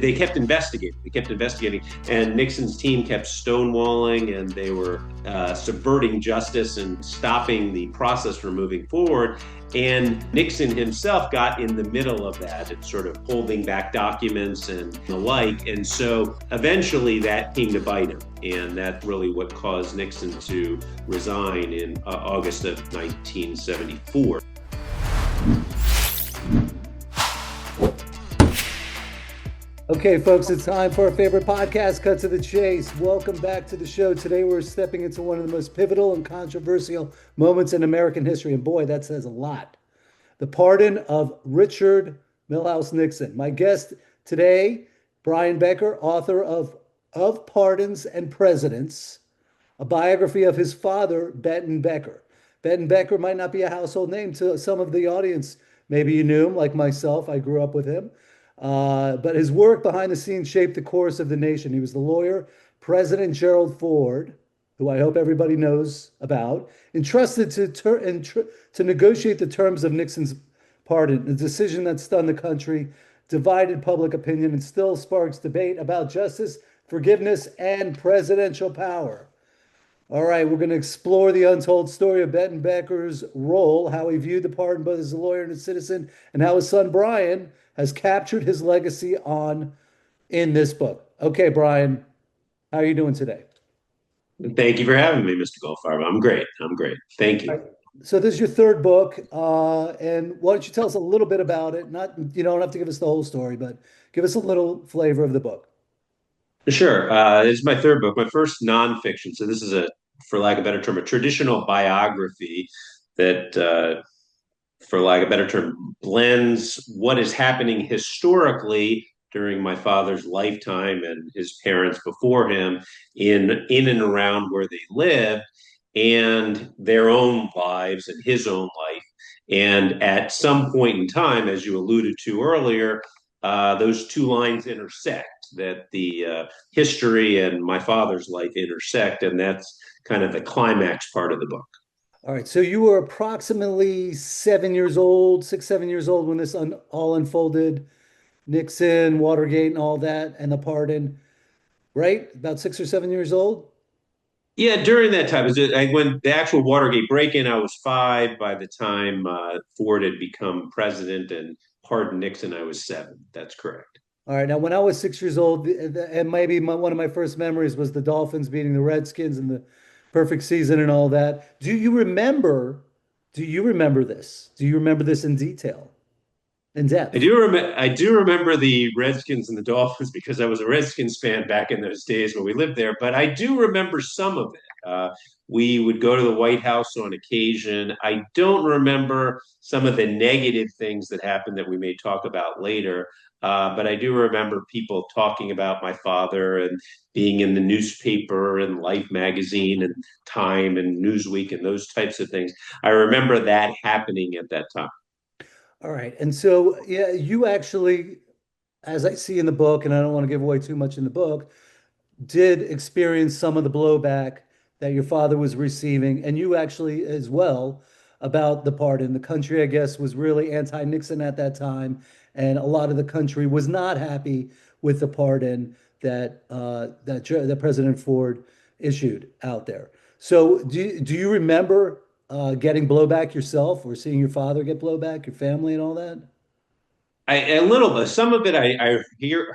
They kept investigating. And Nixon's team kept stonewalling, and they were subverting justice and stopping the process from moving forward. And Nixon himself got in the middle of that and sort of holding back documents and the like. And so eventually that came to bite him. And that's really what caused Nixon to resign in August of 1974. Okay, folks, it's time for our favorite podcast, Cut to the Chase. Welcome back to the show. Today, we're stepping into one of the most pivotal and controversial moments in American history. And boy, that says a lot. The pardon of Richard Milhouse Nixon. My guest today, Brian Becker, author of Pardons and Presidents, a biography of his father, Benton Becker. Benton Becker might not be a household name to some of the audience. Maybe you knew him, like myself. I grew up with him. But his work behind the scenes shaped the course of the nation. He was the lawyer, President Gerald Ford, who I hope everybody knows about, entrusted to negotiate the terms of Nixon's pardon, a decision that stunned the country, divided public opinion, and still sparks debate about justice, forgiveness, and presidential power. All right, we're going to explore the untold story of Benton Becker's role, how he viewed the pardon both as a lawyer and a citizen, and how his son Brian has captured his legacy in this book. Okay, Brian, how are you doing today? Thank you for having me, Mr. Goldfarb. I'm great. Thank All you. right, so this is your third book, and why don't you tell us a little bit about it? Not, you don't have to give us the whole story, but give us a little flavor of the book. Sure. This is my third book, my first nonfiction. So this is for lack of a better term, a traditional biography that, for lack of a better term, blends what is happening historically during my father's lifetime and his parents before him in and around where they lived and their own lives and his own life. And at some point in time, as you alluded to earlier, those two lines intersect, that the history and my father's life intersect. And that's kind of the climax part of the book. All right, so you were approximately 7 years old, 6, 7 years old when this all unfolded. Nixon, Watergate, and all that, and the pardon, right? About 6 or 7 years old. Yeah, during that time, when the actual Watergate break-in, I was five. By the time Ford had become president and pardoned Nixon, I was seven. That's correct. All right. Now, when I was 6 years old, and maybe one of my first memories was the Dolphins beating the Redskins in the perfect season and all that. Do you remember? Do you remember this? Do you remember this in detail, in depth? I do remember the Redskins and the Dolphins because I was a Redskins fan back in those days when we lived there. But I do remember some of it. We would go to the White House on occasion. I don't remember some of the negative things that happened that we may talk about later. But I do remember people talking about my father and being in the newspaper and Life magazine and Time and Newsweek and those types of things. I remember that happening at that time. All right. And so, yeah, you actually, as I see in the book, and I don't want to give away too much in the book, did experience some of the blowback that your father was receiving, and you actually as well about the pardon. The country, I guess, was really anti-Nixon at that time, and a lot of the country was not happy with the pardon that President Ford issued out there. So, do you remember getting blowback yourself, or seeing your father get blowback, your family, and all that? A little bit. Some of it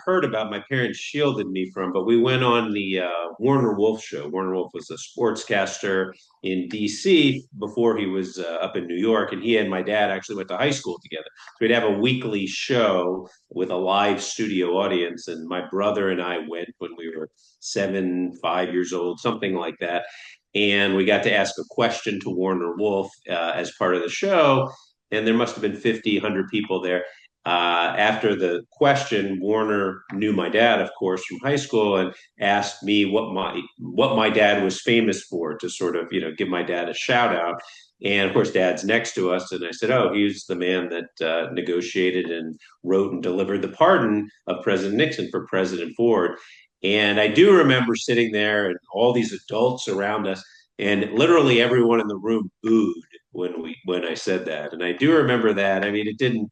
heard about. My parents shielded me from, but we went on the Warner Wolf show. Warner Wolf was a sportscaster in D.C. before he was up in New York, and he and my dad actually went to high school together. So we'd have a weekly show with a live studio audience, and my brother and I went when we were 7, 5 years old, something like that. And we got to ask a question to Warner Wolf as part of the show, and there must have been 50, 100 people there. After the question, Warner knew my dad, of course, from high school, and asked me what my dad was famous for, to sort of give my dad a shout out. And of course, Dad's next to us, and I said, "Oh, he's the man that negotiated and wrote and delivered the pardon of President Nixon for President Ford." And I do remember sitting there and all these adults around us, and literally everyone in the room booed when I said that. And I do remember that. I mean, it didn't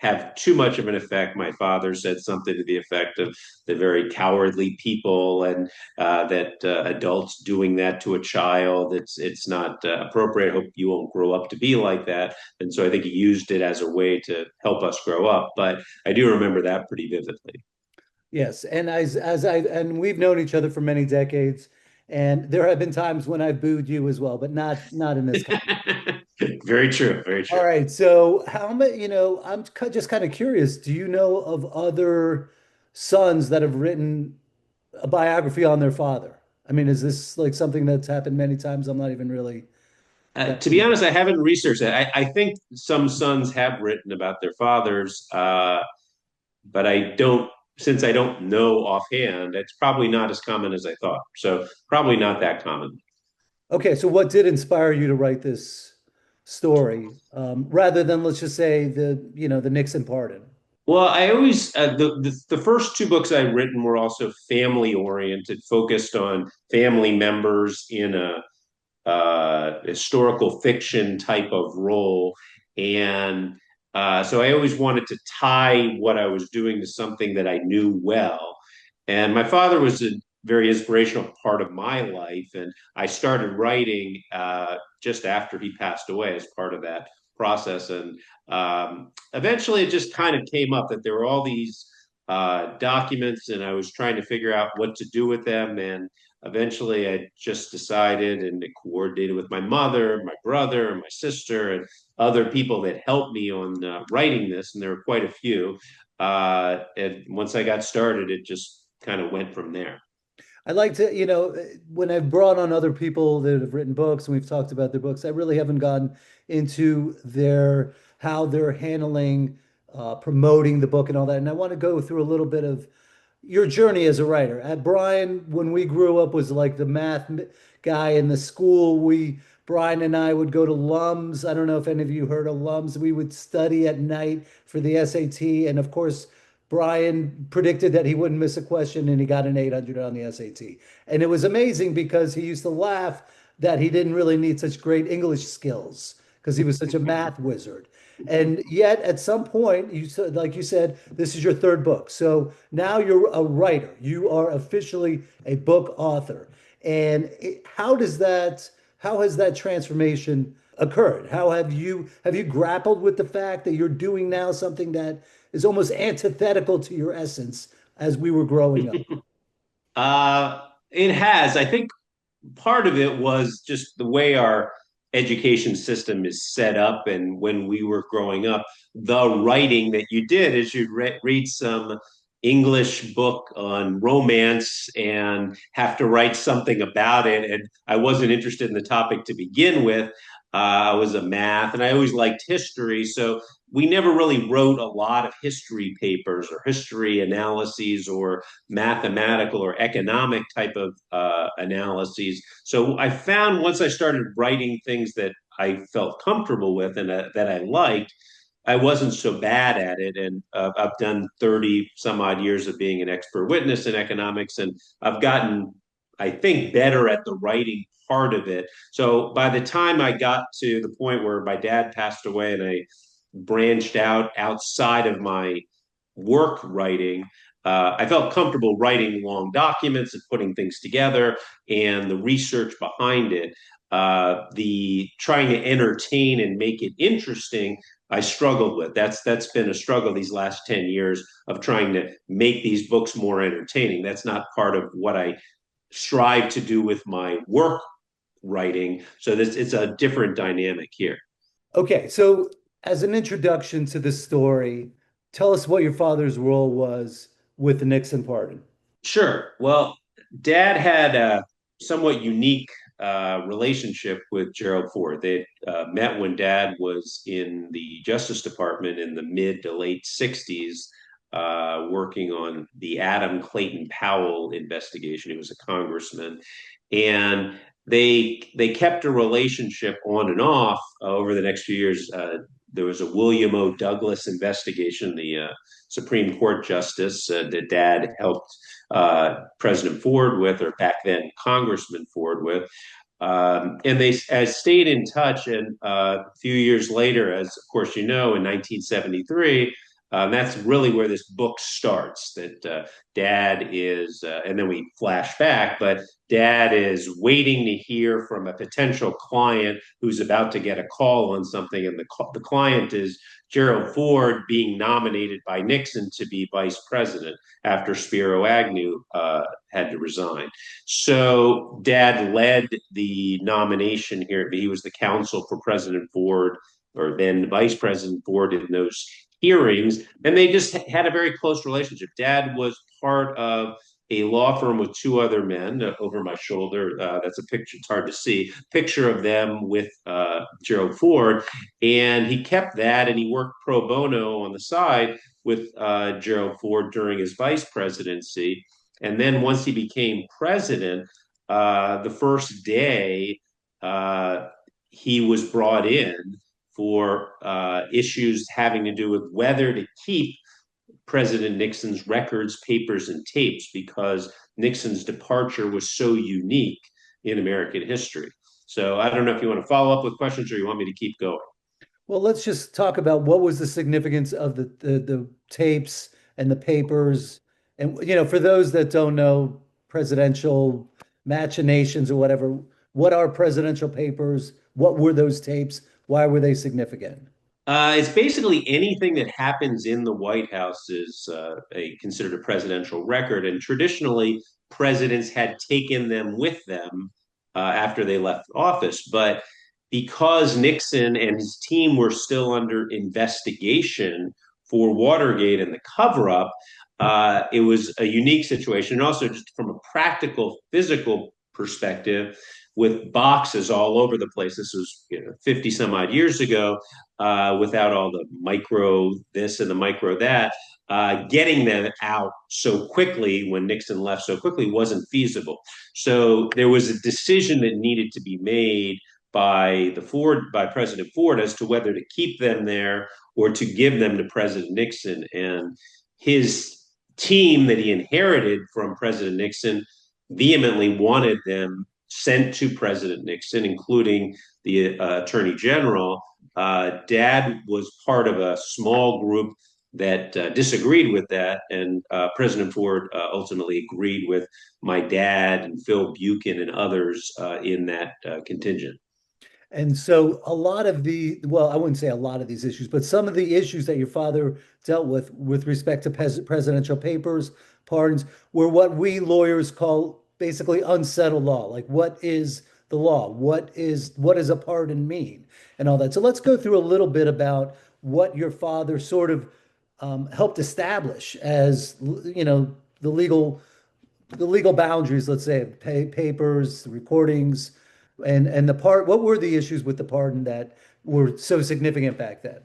have too much of an effect. My father said something to the effect of the very cowardly people, and that adults doing that to a child, it's not appropriate. I hope you won't grow up to be like that. And so I think he used it as a way to help us grow up. But I do remember that pretty vividly. Yes, and and we've known each other for many decades, and there have been times when I've booed you as well, but not in this context. Very true. Very All true. right, so how many, just kind of curious, do you know of other sons that have written a biography on their father? I mean, is this like something that's happened many times? I'm not even really that To be familiar. honest, I haven't researched that. I think some sons have written about their fathers, but since I don't know offhand, it's probably not as common as I thought. So probably not that common. Okay, so what did inspire you to write this story, rather than let's just say the Nixon pardon? Well, I always the first two books I've written were also family oriented, focused on family members in a historical fiction type of role. And so I always wanted to tie what I was doing to something that I knew well. And my father was a very inspirational part of my life. And I started writing just after he passed away as part of that process. And eventually it just kind of came up that there were all these documents, and I was trying to figure out what to do with them. And eventually I just decided, and it coordinated with my mother, my brother, and my sister, and other people that helped me on writing this. And there were quite a few. And once I got started, it just kind of went from there. I like to, when I've brought on other people that have written books and we've talked about their books, I really haven't gone into their how they're handling promoting the book and all that. And I want to go through a little bit of your journey as a writer. At Brian, when we grew up, was like the math guy in the school. Brian and I would go to LUMS. I don't know if any of you heard of LUMS. We would study at night for the SAT. And of course, Brian predicted that he wouldn't miss a question and he got an 800 on the SAT. And it was amazing because he used to laugh that he didn't really need such great English skills because he was such a math wizard. And yet, at some point, you said, like you said, this is your third book. So now you're a writer. You are officially a book author. And how has that transformation occurred? How have you grappled with the fact that you're doing now something that is almost antithetical to your essence as we were growing up? It has. I think part of it was just the way our education system is set up. And when we were growing up, the writing that you did is you'd read some English book on romance and have to write something about it. And I wasn't interested in the topic to begin with. I was a math, and I always liked history. So we never really wrote a lot of history papers or history analyses or mathematical or economic type of analyses. So I found once I started writing things that I felt comfortable with and that I liked, I wasn't so bad at it. And I've done 30 some odd years of being an expert witness in economics, and I've gotten, I think, better at the writing part of it. So by the time I got to the point where my dad passed away and I branched out outside of my work writing, I felt comfortable writing long documents and putting things together and the research behind it. The trying to entertain and make it interesting, I struggled with. That's been a struggle these last 10 years of trying to make these books more entertaining. That's not part of what I strive to do with my work writing. So this it's a different dynamic here. Okay, so as an introduction to this story, tell us what your father's role was with the Nixon pardon. Sure. Well, Dad had a somewhat unique relationship with Gerald Ford. They met when Dad was in the Justice Department in the mid to late 60s, working on the Adam Clayton Powell investigation. He was a congressman. And they kept a relationship on and off over the next few years. There was a William O. Douglas investigation, the Supreme Court justice that Dad helped President Ford with, or back then Congressman Ford with. And they stayed in touch. And a few years later, as of course you know, in 1973, That's really where this book starts. That dad is, and then we flash back, but dad is waiting to hear from a potential client who's about to get a call on something, and the client is Gerald Ford being nominated by Nixon to be vice president after Spiro Agnew had to resign. So dad led the nomination here. He was the counsel for President Ford, or then Vice President Ford, in those hearings, and they just had a very close relationship. Dad was part of a law firm with two other men over my shoulder. That's a picture; it's hard to see. Picture of them with Gerald Ford, and he kept that, and he worked pro bono on the side with Gerald Ford during his vice presidency. And then once he became president, the first day uh, he was brought in for issues having to do with whether to keep President Nixon's records, papers, and tapes, because Nixon's departure was so unique in American history. So I don't know if you want to follow up with questions or you want me to keep going. Well, let's just talk about what was the significance of the tapes and the papers. And, for those that don't know presidential machinations or whatever, what are presidential papers? What were those tapes? Why were they significant? It's basically anything that happens in the White House is considered a presidential record, and traditionally presidents had taken them with them after they left office. But because Nixon and his team were still under investigation for Watergate and the cover-up, it was a unique situation, and also just from a practical, physical perspective, with boxes all over the place. This was 50 some odd years ago, without all the micro this and the micro that. Getting them out so quickly when Nixon left so quickly wasn't feasible. So there was a decision that needed to be made by President Ford as to whether to keep them there or to give them to President Nixon. And his team that he inherited from President Nixon vehemently wanted them sent to President Nixon, including the Attorney General. Dad was part of a small group that disagreed with that, and President Ford ultimately agreed with my dad and Phil Buchan and others in that contingent. And so a lot of well, I wouldn't say a lot of these issues, but some of the issues that your father dealt with respect to presidential papers, pardons, were what we lawyers call basically unsettled law. Like, what is the law? What does a pardon mean? And all that. So let's go through a little bit about what your father sort of helped establish as, the legal boundaries, let's say, papers, recordings, and what were the issues with the pardon that were so significant back then?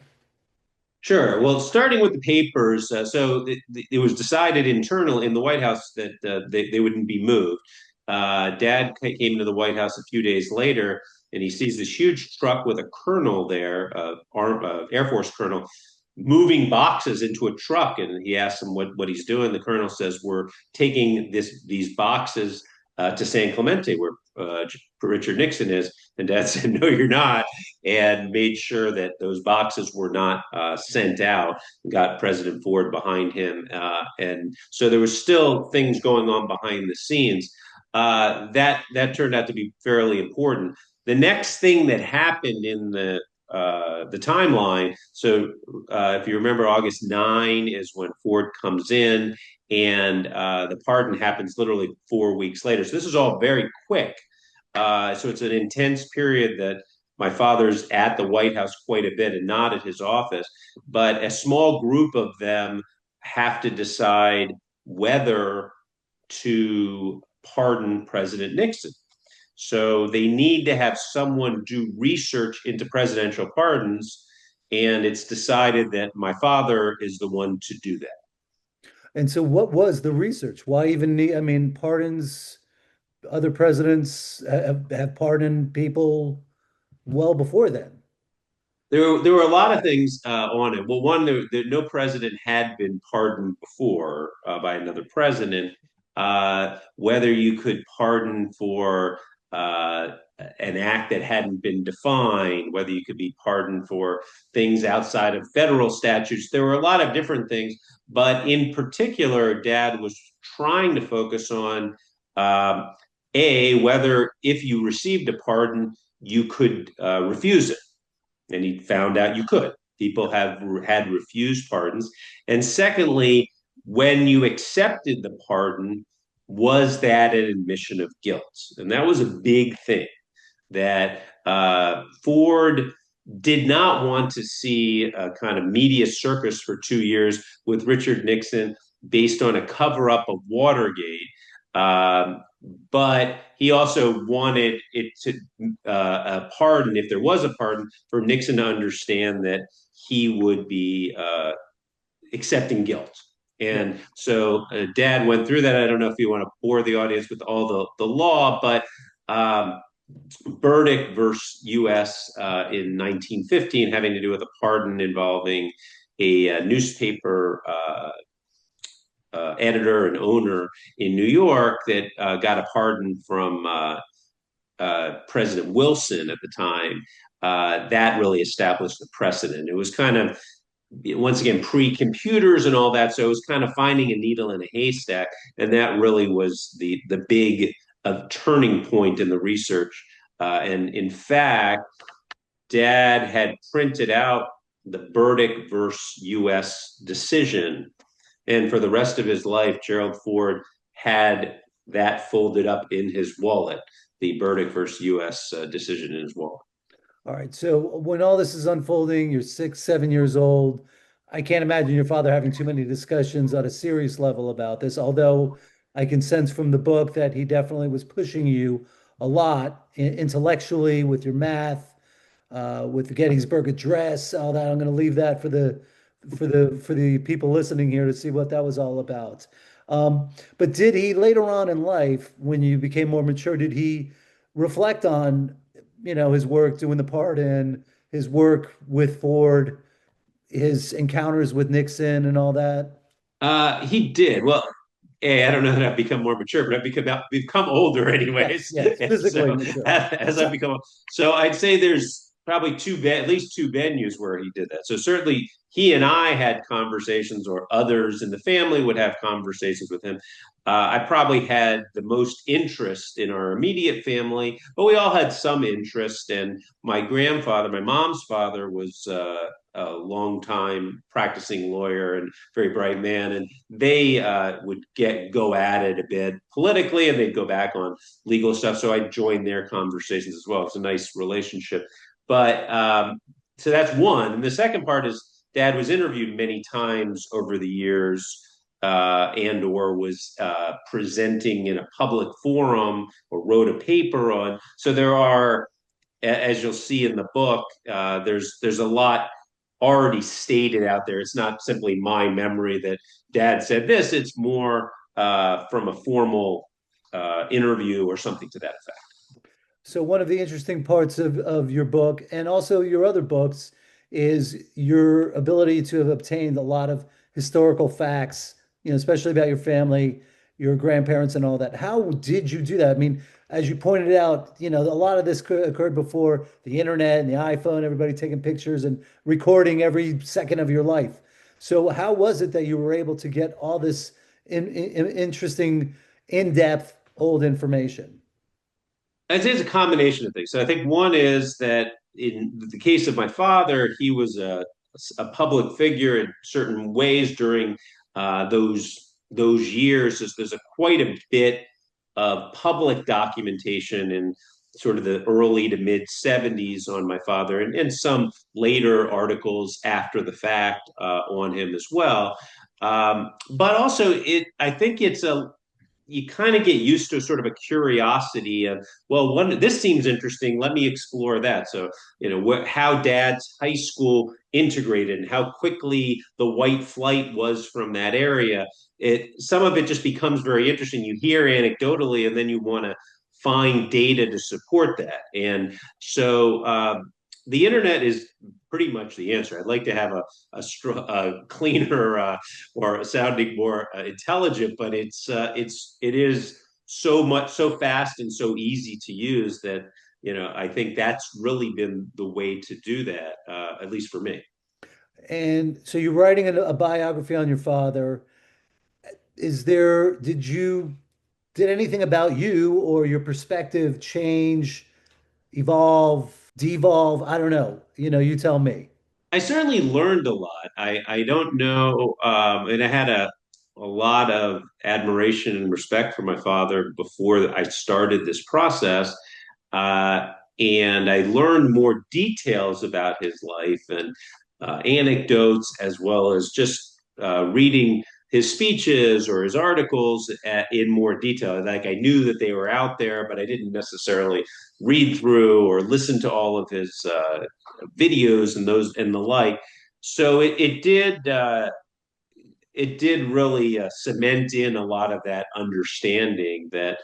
Sure. Well, starting with the papers, it was decided internal in the White House that they wouldn't be moved. Dad came into the White House a few days later, and he sees this huge truck with a colonel there, Air Force colonel, moving boxes into a truck. And he asks him what he's doing. The colonel says, "We're taking these boxes to San Clemente, where Richard Nixon is." And Dad said, "No, you're not," and made sure that those boxes were not sent out. Got President Ford behind him, and so there was still things going on behind the scenes. That turned out to be fairly important. The next thing that happened in the timeline. So, if you remember, August 9 is when Ford comes in, and the pardon happens literally 4 weeks later. So this is all very quick. So it's an intense period that my father's at the White House quite a bit and not at his office. But a small group of them have to decide whether to pardon President Nixon. So they need to have someone do research into presidential pardons. And it's decided that my father is the one to do that. And so what was the research? Why even need, I mean, pardons, other presidents have pardoned people well before then. There were a lot of things on it. Well, one, no president had been pardoned before by another president. Whether you could pardon for an act that hadn't been defined, whether you could be pardoned for things outside of federal statutes. There were a lot of different things, but in particular, Dad was trying to focus on whether if you received a pardon, you could refuse it. And he found out you could. People have had refused pardons. And secondly, when you accepted the pardon, was that an admission of guilt? And that was a big thing that Ford did not want to see a kind of media circus for 2 years with Richard Nixon based on a cover up of Watergate. But he also wanted it to a pardon, if there was a pardon, for Nixon to understand that he would be accepting guilt. And so Dad went through that. I don't know if you want to bore the audience with all the law, but Burdick versus U.S. In 1915, having to do with a pardon involving a newspaper editor and owner in New York that got a pardon from President Wilson at the time. That really established the precedent. It was kind of, once again, pre-computers and all that, so it was kind of finding a needle in a haystack, and that really was the big turning point in the research. And in fact, Dad had printed out the Burdick versus U.S. decision, and for the rest of his life, Gerald Ford had that folded up in his wallet, the Burdick versus U.S. Decision in his wallet. All right. So when all this is unfolding, you're 6, 7 years old. I can't imagine your father having too many discussions on a serious level about this, although I can sense from the book that he definitely was pushing you a lot intellectually with your math, with the Gettysburg Address, all that. I'm going to leave that for the people listening here to see what that was all about. But did he later on in life, when you became more mature, did he reflect on, his work doing the pardon, his work with Ford, his encounters with Nixon and all that? He did. Well, I don't know that I've become more mature, but I've become older Yes, anyways. yes, And physically so mature. as I've become, so I'd say there's probably at least two venues where he did that. So certainly he and I had conversations, or others in the family would have conversations with him. I probably had the most interest in our immediate family, but we all had some interest. And my grandfather, my mom's father, was a long time practicing lawyer and very bright man, and they would go at it a bit politically, and they'd go back on legal stuff. So I joined their conversations as well. It's a nice relationship. But so that's one. And the second part is Dad was interviewed many times over the years. And or was presenting in a public forum or wrote a paper on. So there are, as you'll see in the book, there's a lot already stated out there. It's not simply my memory that Dad said this. It's more from a formal interview or something to that effect. So one of the interesting parts of your book and also your other books is your ability to have obtained a lot of historical facts, especially about your family, your grandparents and all that. How did you do that? I mean, as you pointed out, a lot of this occurred before the internet and the iPhone, everybody taking pictures and recording every second of your life. So how was it that you were able to get all this interesting, in-depth old information? I'd say it's a combination of things. So I think one is that in the case of my father, he was a public figure in certain ways during those years. There's quite a bit of public documentation in sort of the early to mid 70s on my father, and some later articles after the fact on him as well. But also, I think it's a you kind of get used to sort of a curiosity of, well, this seems interesting, let me explore that. So how Dad's high school integrated and how quickly the white flight was from that area. Some of it just becomes very interesting. You hear anecdotally, and then you want to find data to support that. And so the internet is pretty much the answer. I'd like to have a cleaner or sounding more intelligent, but it is so fast and so easy to use that I think that's really been the way to do that, at least for me. And so you're writing a biography on your father. Did anything about you or your perspective change, evolve, devolve? I don't know. You tell me. I certainly learned a lot. I don't know, and I had a lot of admiration and respect for my father before I started this process. Uh, and I learned more details about his life and anecdotes, as well as just reading his speeches or his articles in more detail. Like I knew that they were out there, but I didn't necessarily read through or listen to all of his videos and those and the like. So it did really cement in a lot of that understanding that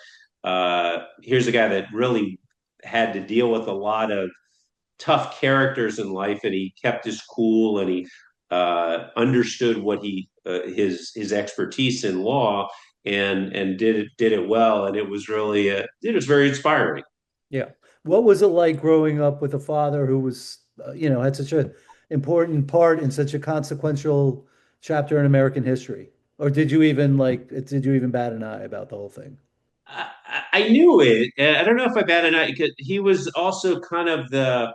here's a guy that really had to deal with a lot of tough characters in life, and he kept his cool, and he understood what his expertise in law, and did it well, and it was really it was very inspiring. Yeah. What was it like growing up with a father who was, had such an important part in such a consequential chapter in American history? Or did you even bat an eye about the whole thing? I knew it. I don't know if I bat an eye because he was also kind of the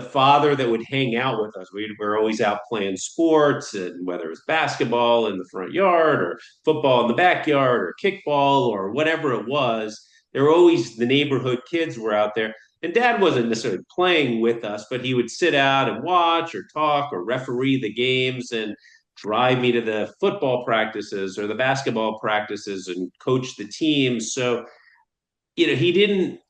father that would hang out with us. We were always out playing sports, and whether it was basketball in the front yard or football in the backyard or kickball or whatever it was, there were always the neighborhood kids were out there. And dad wasn't necessarily playing with us, but he would sit out and watch or talk or referee the games and drive me to the football practices or the basketball practices and coach the teams. So, he didn't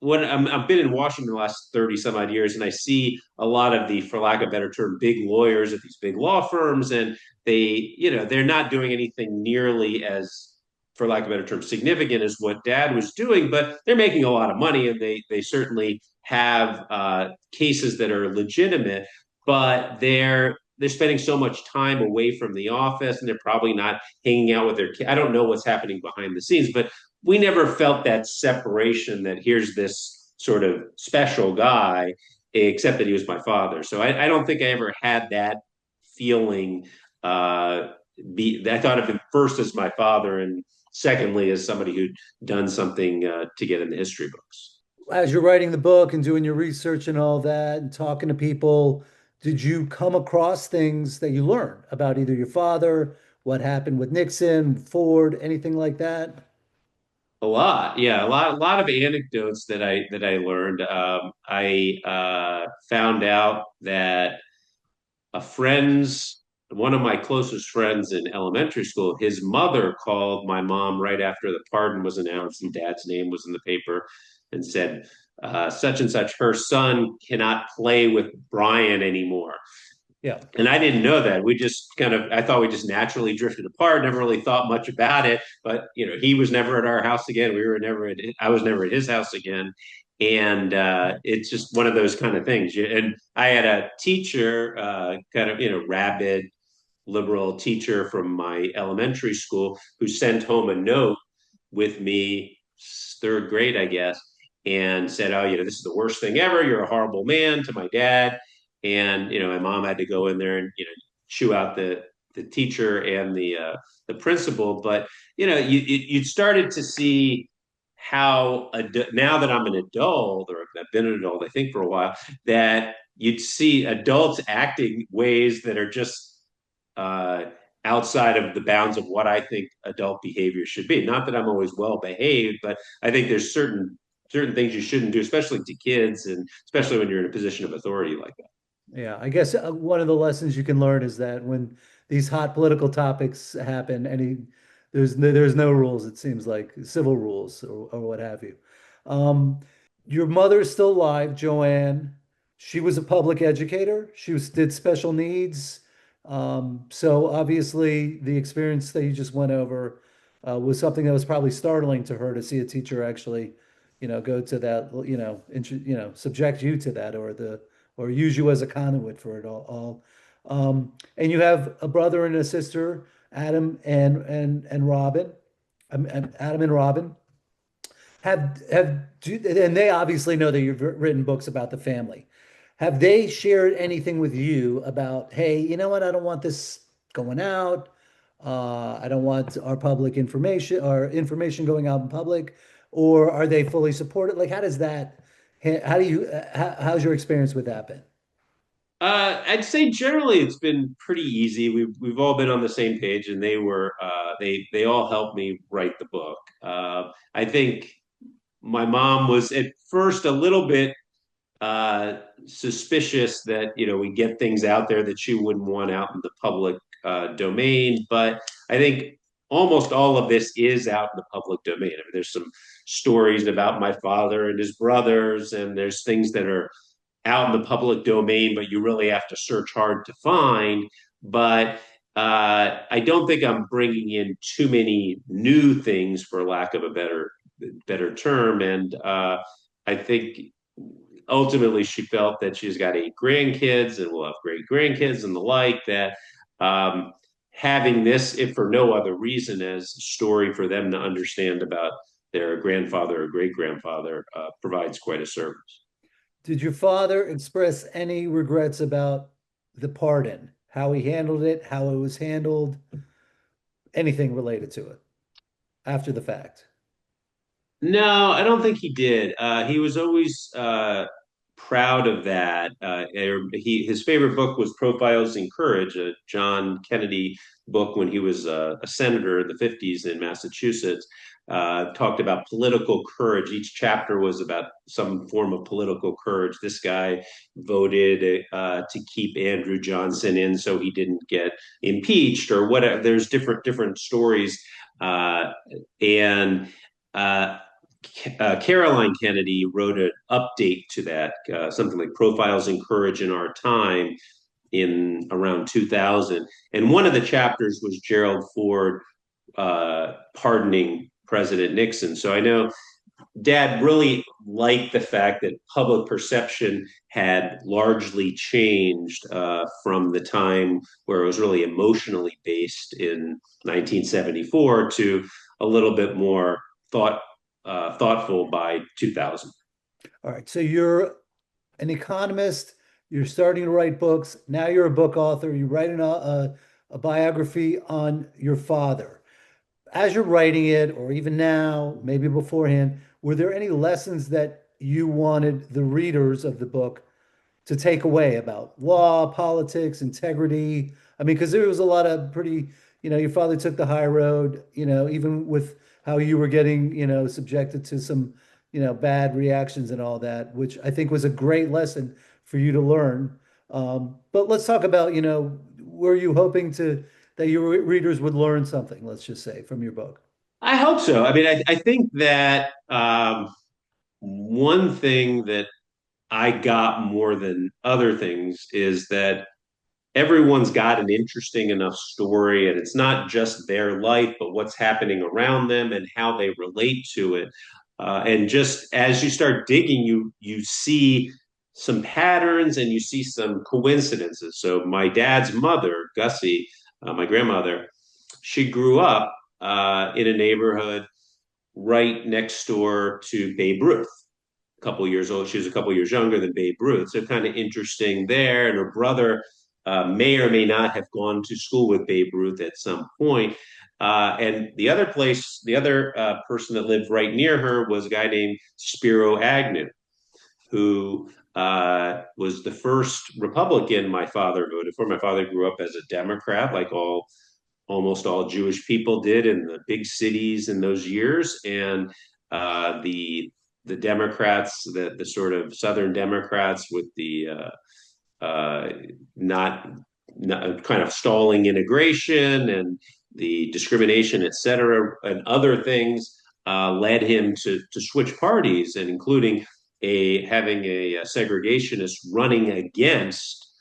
when I've been in Washington the last 30 some odd years, and I see a lot of the, for lack of a better term, big lawyers at these big law firms, and they're not doing anything nearly as, for lack of a better term, significant as what dad was doing, but they're making a lot of money, and they certainly have cases that are legitimate, but they're spending so much time away from the office, and they're probably not hanging out with their kids. I don't know what's happening behind the scenes, but we never felt that separation that here's this sort of special guy, except that he was my father. So I don't think I ever had that feeling. I thought of him first as my father, and secondly as somebody who'd done something to get in the history books. As you're writing the book and doing your research and all that and talking to people, did you come across things that you learned about either your father, what happened with Nixon, Ford, anything like that? A lot, yeah, a lot of anecdotes that I learned. I found out that a friend's one of my closest friends in elementary school, his mother called my mom right after the pardon was announced and dad's name was in the paper and said, such and such, her son cannot play with Brian anymore. Yeah. And I didn't know that. I thought we just naturally drifted apart, never really thought much about it. But, he was never at our house again. I was never at his house again. And it's just one of those kind of things. And I had a teacher, kind of, rabid liberal teacher from my elementary school who sent home a note with me, third grade, I guess, and said, "Oh, this is the worst thing ever. You're a horrible man," to my dad. And my mom had to go in there and chew out the teacher and the principal. But you started to see how now that I'm an adult, or I've been an adult, I think for a while, that you'd see adults acting ways that are just uh, outside of the bounds of what I think adult behavior should be. Not that I'm always well behaved, but I think there's certain things you shouldn't do, especially to kids, and especially when you're in a position of authority like that. Yeah, I guess one of the lessons you can learn is that when these hot political topics happen, there's no rules, it seems like civil rules or what have you. Um, your mother is still alive, Joanne. She was a public educator. Did special needs. So obviously the experience that you just went over was something that was probably startling to her to see a teacher actually, go to that, subject you to that or use you as a conduit for it all. And you have a brother and a sister, Adam and Robin. Adam and Robin. And they obviously know that you've written books about the family. Have they shared anything with you about, hey, you know what? I don't want this going out. I don't want our public information or information going out in public. Or are they fully supported? Like, how does that, how do you, how's your experience with that been? I'd say generally it's been pretty easy. We've all been on the same page, and they all helped me write the book. I think my mom was at first a little bit suspicious that we get things out there that she wouldn't want out in the public domain. But I think almost all of this is out in the public domain. I mean, there's some stories about my father and his brothers, and there's things that are out in the public domain, but you really have to search hard to find. But I don't think I'm bringing in too many new things, for lack of a better term. And I think ultimately she felt that she's got 8 grandkids and will have great grandkids and the like, that having this, if for no other reason, as a story for them to understand about their grandfather or great grandfather, provides quite a service. Did your father express any regrets about the pardon, how he handled it, how it was handled, anything related to it after the fact? No, I don't think he did. He was always proud of that. His favorite book was Profiles in Courage, a John Kennedy book when he was a senator in the 50s in Massachusetts. Talked about political courage. Each chapter was about some form of political courage. This guy voted to keep Andrew Johnson in so he didn't get impeached, or whatever. There's different stories, and uh, Caroline Kennedy wrote an update to that, something like Profiles in Courage in Our Time, in around 2000. And one of the chapters was Gerald Ford pardoning President Nixon. So I know Dad really liked the fact that public perception had largely changed from the time where it was really emotionally based in 1974 to a little bit more thoughtful by 2000. All right, so you're an economist, you're starting to write books. Now you're a book author, you're writing a biography on your father. As you're writing it, or even now, maybe beforehand, were there any lessons that you wanted the readers of the book to take away about law, politics, integrity? I mean, because there was a lot of pretty, your father took the high road, even with how you were getting, subjected to some, bad reactions and all that, which I think was a great lesson for you to learn. But let's talk about, were you hoping that your readers would learn something, let's just say, from your book? I hope so. I mean, I think that one thing that I got more than other things is that everyone's got an interesting enough story, and it's not just their life but what's happening around them and how they relate to it. And just as you start digging, you see some patterns and you see some coincidences. So my dad's mother, Gussie, my grandmother, she grew up in a neighborhood right next door to Babe Ruth. A couple years old. She was a couple years younger than Babe Ruth. So kind of interesting there. And her brother may or may not have gone to school with Babe Ruth at some point. And the other person that lived right near her was a guy named Spiro Agnew, who was the first Republican my father voted for. My father grew up as a Democrat, like almost all Jewish people did in the big cities in those years. And the Democrats, the sort of Southern Democrats, with the uh, not, not kind of stalling immigration and the discrimination, et cetera, and other things, led him to switch parties, and including having a segregationist running against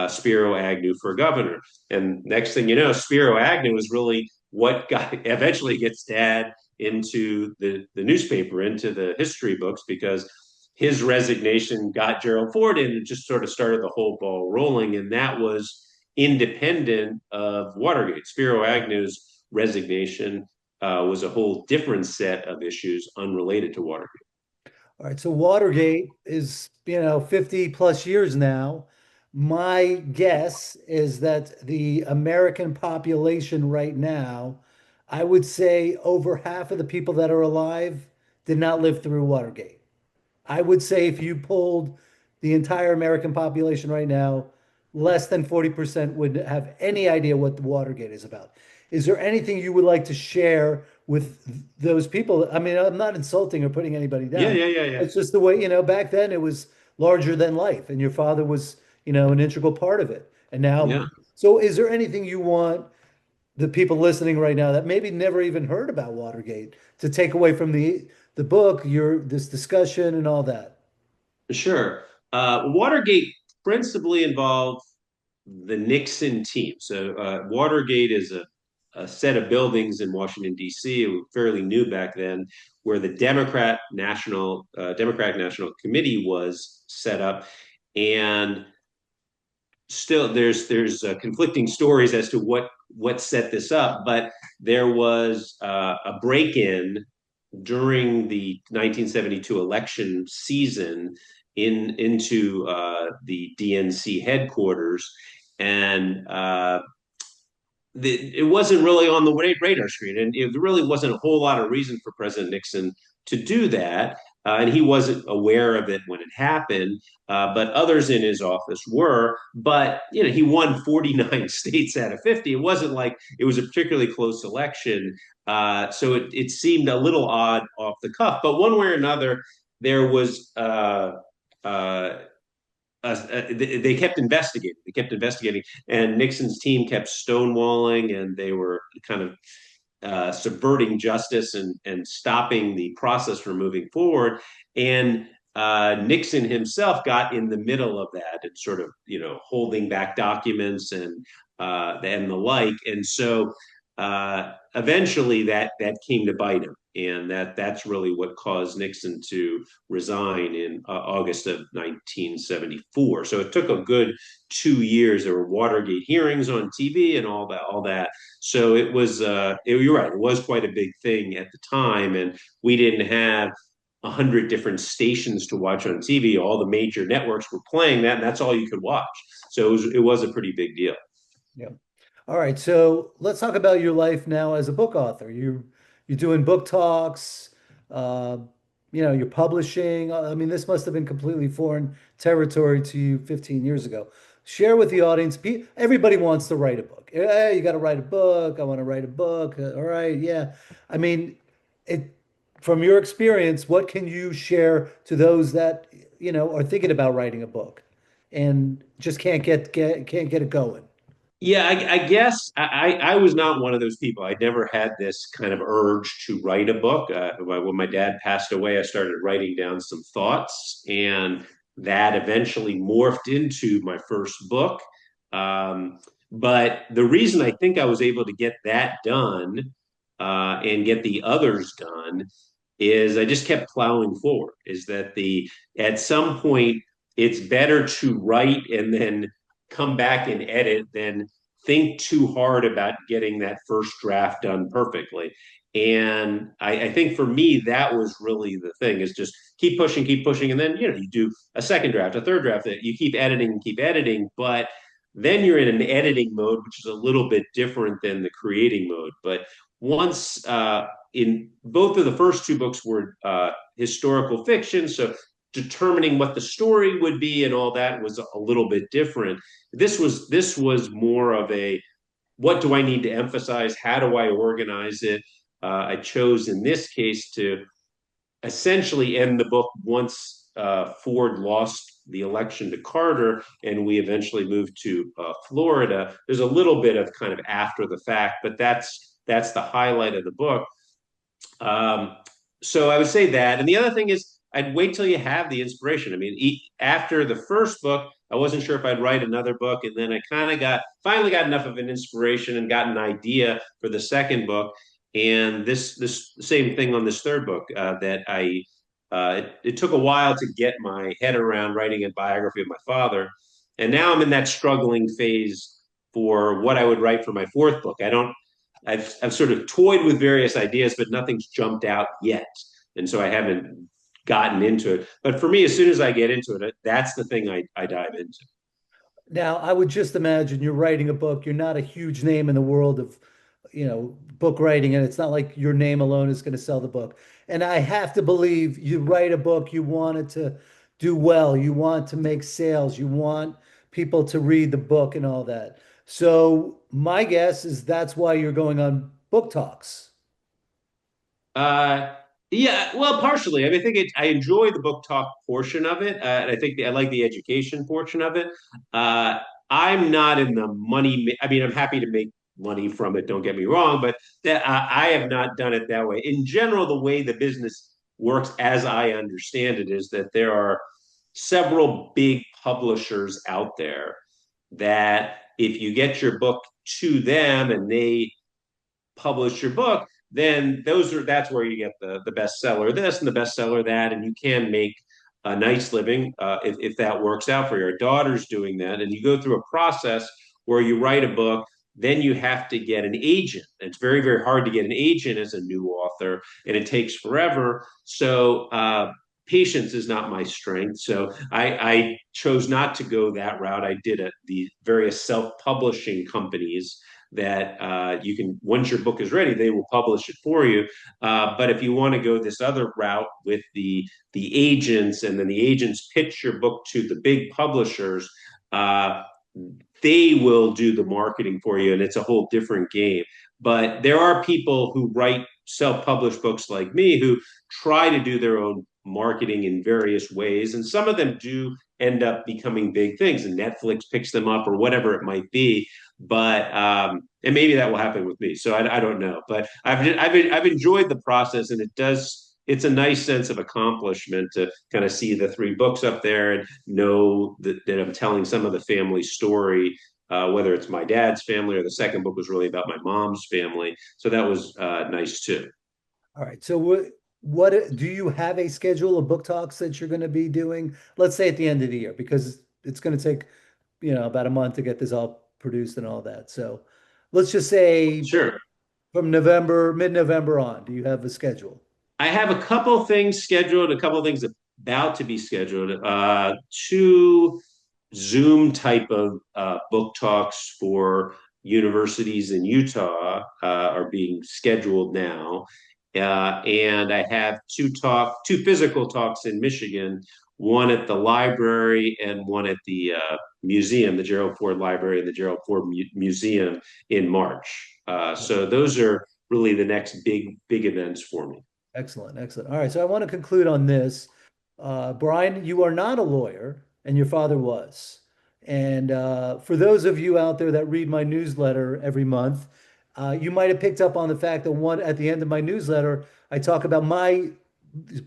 Spiro Agnew for governor. And next thing you know, Spiro Agnew is really what eventually gets Dad into the newspaper, into the history books, because his resignation got Gerald Ford in and just sort of started the whole ball rolling. And that was independent of Watergate. Spiro Agnew's resignation was a whole different set of issues unrelated to Watergate. All right, so Watergate is, 50 plus years now. My guess is that the American population right now, I would say over half of the people that are alive did not live through Watergate. I would say if you polled the entire American population right now, less than 40% would have any idea what the Watergate is about. Is there anything you would like to share with those people? I mean, I'm not insulting or putting anybody Yeah, down. yeah, yeah, yeah, It's just the way, back then it was larger than life, and your father was, an integral part of it. And now, yeah. so is there anything you want the people listening right now that maybe never even heard about Watergate to take away from the book, this discussion and all that? Sure. Watergate principally involved the Nixon team. So Watergate is a set of buildings in Washington D.C. It was fairly new back then, where the Democratic National Committee was set up, and still there's conflicting stories as to what set this up, but there was a break-in during the 1972 election season into the DNC headquarters, and it wasn't really on the radar screen, and it really wasn't a whole lot of reason for President Nixon to do that. And he wasn't aware of it when it happened, but others in his office were. But he won 49 states out of 50. It wasn't like it was a particularly close election, so it seemed a little odd off the cuff. But one way or another, there was they kept investigating. They kept investigating, and Nixon's team kept stonewalling, and they were kind of subverting justice and stopping the process from moving forward. And Nixon himself got in the middle of that and sort of holding back documents and the like. And so eventually that came to bite him, and that's really what caused Nixon to resign in August of 1974. So it took a good 2 years. There were Watergate hearings on TV and all that. So it was, you're right, it was quite a big thing at the time, and we didn't have 100 different stations to watch on TV. All the major networks were playing that, and that's all you could watch. So it was a pretty big deal. Yeah. All right, so let's talk about your life now as a book author. You're doing book talks, uh, you're publishing. I mean, this must have been completely foreign territory to you 15 years ago. Share with the audience. Everybody wants to write a book. Hey, you got to write a book. I want to write a book. All right, yeah. I mean, it from your experience, what can you share to those that, are thinking about writing a book and just can't get it going? Yeah, I guess I was not one of those people. I never had this kind of urge to write a book. When my dad passed away, I started writing down some thoughts, and that eventually morphed into my first book. Um, but the reason I think I was able to get that done and get the others done is I just kept plowing forward. Is that the at some point it's better to write and then come back and edit than think too hard about getting that first draft done perfectly. And I think for me that was really the thing, is just keep pushing, and then you do a second draft, a third draft, that you keep editing, but then you're in an editing mode, which is a little bit different than the creating mode. But once in both of the first two books were historical fiction, so determining what the story would be and all that was a little bit different. This was more of a, what do I need to emphasize? How do I organize it? I chose in this case to essentially end the book once Ford lost the election to Carter and we eventually moved to Florida. There's a little bit of kind of after the fact, but that's the highlight of the book. Um, so I would say that. And the other thing is, I'd wait till you have the inspiration. I mean, after the first book, I wasn't sure if I'd write another book, and then I kind of finally got enough of an inspiration and got an idea for the second book. And this same thing on this third book, that it took a while to get my head around writing a biography of my father, and now I'm in that struggling phase for what I would write for my fourth book. I've sort of toyed with various ideas, but nothing's jumped out yet, and so I haven't gotten into it. But for me, as soon as I get into it, that's the thing I dive into. Now, I would just imagine you're writing a book. You're not a huge name in the world of, book writing, and it's not like your name alone is going to sell the book. And I have to believe you write a book, you want it to do well, you want to make sales, you want people to read the book and all that. So my guess is that's why you're going on book talks. Uh, yeah, well, partially. I mean, I enjoy the book talk portion of it, and I think I like the education portion of it. Uh, I'm not in the money. I mean, I'm happy to make money from it. Don't get me wrong, but I have not done it that way. In general, the way the business works, as I understand it, is that there are several big publishers out there that if you get your book to them and they publish your book, then that's where you get the bestseller this and the bestseller that, and you can make a nice living if that works out for your daughter's doing that, and you go through a process where you write a book. Then you have to get an agent. It's very, very hard to get an agent as a new author, and it takes forever. So patience is not my strength. So I chose not to go that route. I did the various self-publishing companies that you can, once your book is ready, they will publish it for you. But if you want to go this other route with the agents, and then the agents pitch your book to the big publishers, uh, they will do the marketing for you, and it's a whole different game. But there are people who write self-published books like me who try to do their own marketing in various ways, and some of them do end up becoming big things, and Netflix picks them up or whatever it might be. But and maybe that will happen with me. So I don't know, but I've enjoyed the process, and it's a nice sense of accomplishment to kind of see the three books up there and know that I'm telling some of the family story, whether it's my dad's family or the second book was really about my mom's family. So that was nice too. All right. So what do you have a schedule of book talks that you're going to be doing? Let's say at the end of the year, because it's going to take, about a month to get this all produced and all that. So let's just say Sure. from November, mid-November on, do you have a schedule? I have a couple things scheduled, a couple things about to be scheduled. Two Zoom type of book talks for universities in Utah are being scheduled now. And I have two physical talks in Michigan, one at the library and one at the museum, the Gerald Ford Library and the Gerald Ford Museum in March. So those are really the next big events for me. Excellent, excellent. All right, so I want to conclude on this. Brian, you are not a lawyer, and your father was. And for those of you out there that read my newsletter every month, you might have picked up on the fact that one at the end of my newsletter, I talk about my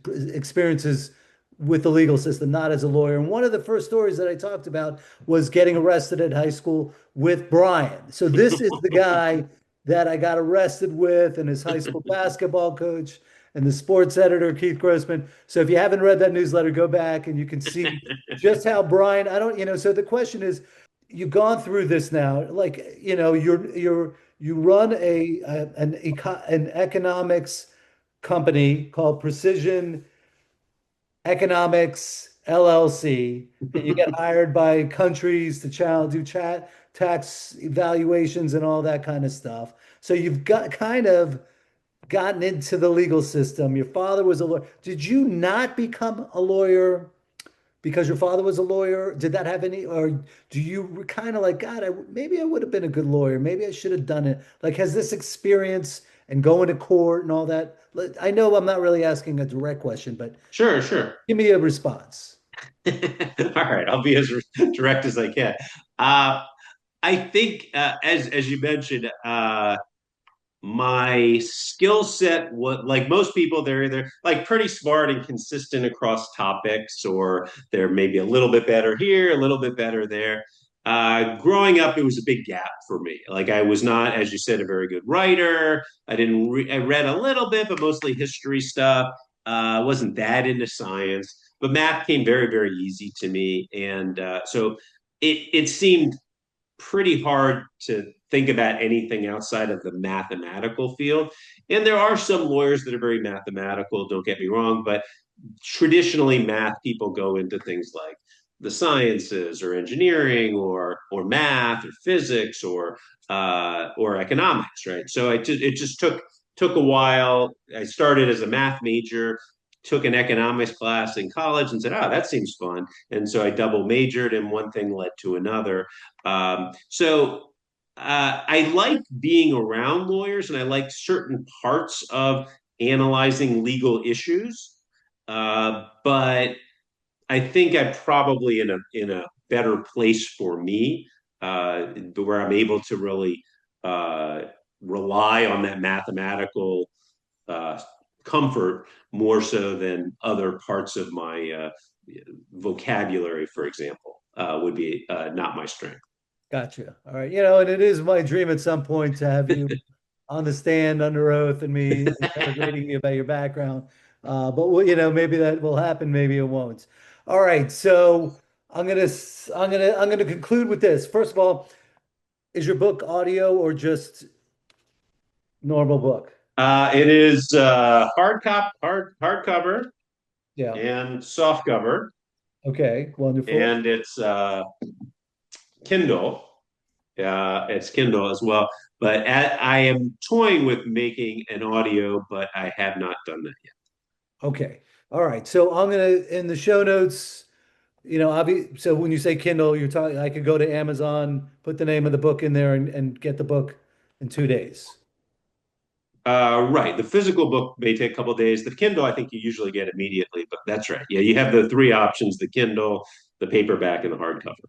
experiences with the legal system, not as a lawyer. And one of the first stories that I talked about was getting arrested at high school with Brian. So this is the guy that I got arrested with, and his high school basketball coach and the sports editor, Keith Grossman. So if you haven't read that newsletter, go back and you can see just how Brian, I don't, so the question is, you've gone through this now, like, you run an economics company called Precision Economics LLC, and you get hired by countries to do chat tax evaluations and all that kind of stuff. So you've got kind of gotten into the legal system. Your father was a lawyer. Did you not become a lawyer because your father was a lawyer? Did that have any, or do you kind of like, God, maybe I would have been a good lawyer. Maybe I should have done it. Like, has this experience and going to court and all that? I know I'm not really asking a direct question, but Sure, sure. give me a response. All right, I'll be as direct as I can. Uh, I think, as you mentioned, my skill set, what like most people, they're either like pretty smart and consistent across topics, or they're maybe a little bit better here, a little bit better there. Growing up, it was a big gap for me. Like I was not, as you said, a very good writer. I read a little bit, but mostly history stuff. I wasn't that into science, but math came very, very easy to me, and so it seemed pretty hard to think about anything outside of the mathematical field. And there are some lawyers that are very mathematical, don't get me wrong, but traditionally math people go into things like the sciences or engineering or math or physics or economics, right? So it just took a while. I started as a math major, took an economics class in college, and said, "Oh, that seems fun." And so I double majored, and one thing led to another. I like being around lawyers, and I like certain parts of analyzing legal issues. But I think I'm probably in a better place for me, where I'm able to really uh, rely on that mathematical uh, comfort more so than other parts of my vocabulary, for example, would be not my strength. Gotcha. All right. And it is my dream at some point to have you on the stand under oath and me interrogating you about your background. But maybe that will happen, maybe it won't. All right. So I'm gonna conclude with this. First of all, is your book audio or just normal book? It is hardcover Yeah. and softcover, Okay. Wonderful. and it's Kindle. It's Kindle as well. But I am toying with making an audio, but I have not done that yet. Okay. All right. So I'm gonna in the show notes, so when you say Kindle, you're talking I could go to Amazon, put the name of the book in there and get the book in 2 days. Right. The physical book may take a couple of days. The Kindle, I think you usually get immediately, but that's right. Yeah, you have the three options: the Kindle, the paperback, and the hardcover.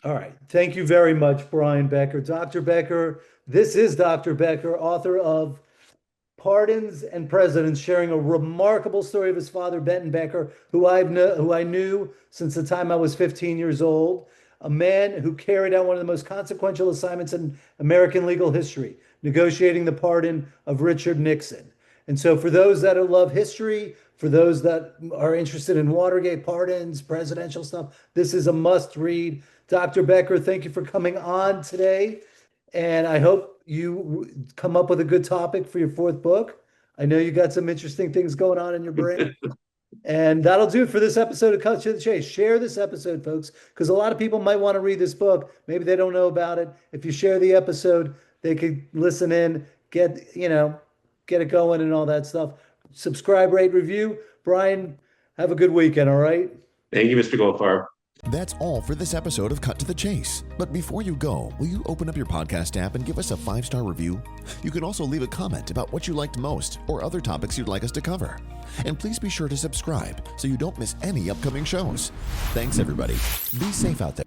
All right. Thank you very much, Brian Becker. Dr. Becker, this is Dr. Becker, author of Pardons and Presidents, sharing a remarkable story of his father, Benton Becker, who I knew since the time I was 15 years old, a man who carried out one of the most consequential assignments in American legal history, negotiating the pardon of Richard Nixon. And so, for those that love history, for those that are interested in Watergate pardons, presidential stuff, this is a must read. Dr. Becker, thank you for coming on today. And I hope you come up with a good topic for your fourth book. I know you got some interesting things going on in your brain. And that'll do it for this episode of Cut to the Chase. Share this episode, folks, because a lot of people might want to read this book. Maybe they don't know about it. If you share the episode, they could listen in, get it going and all that stuff. Subscribe, rate, review. Brian, have a good weekend, all right? Thank you, Mr. Goldfarb. That's all for this episode of Cut to the Chase. But before you go, will you open up your podcast app and give us a 5-star review? You can also leave a comment about what you liked most or other topics you'd like us to cover. And please be sure to subscribe so you don't miss any upcoming shows. Thanks, everybody. Be safe out there.